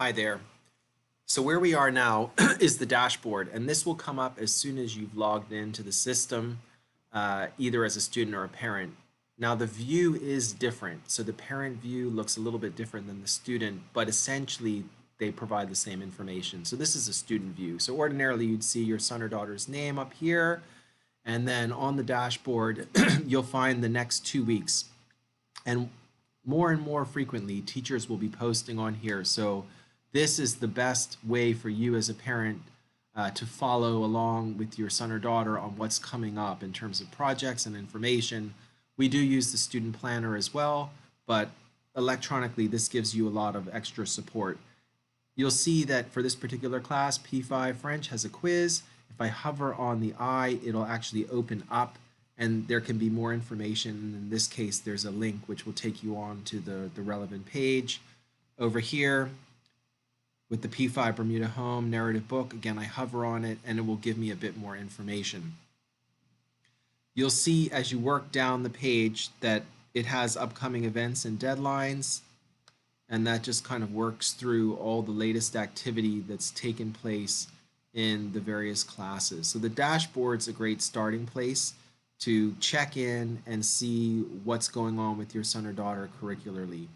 Hi there. So where we are now is the dashboard, and this will come up as soon as you've logged into the system, either as a student or a parent. Now the view is different. So the parent view looks a little bit different than the student, but essentially they provide the same information. So this is a student view. So ordinarily you'd see your son or daughter's name up here, and then on the dashboard you'll find the next 2 weeks. And more frequently, teachers will be posting on here. So this is the best way for you as a parent to follow along with your son or daughter on what's coming up in terms of projects and information. We do use the student planner as well, but electronically this gives you a lot of extra support. You'll see that for this particular class, P5 French has a quiz. If I hover on the I, it'll actually open up and there can be more information. In this case, there's a link which will take you on to the relevant page. Over here, with the P5 Bermuda Home narrative book, again, I hover on it and it will give me a bit more information. You'll see as you work down the page that it has upcoming events and deadlines, and that just kind of works through all the latest activity that's taken place in the various classes. So the dashboard's a great starting place to check in and see what's going on with your son or daughter curricularly.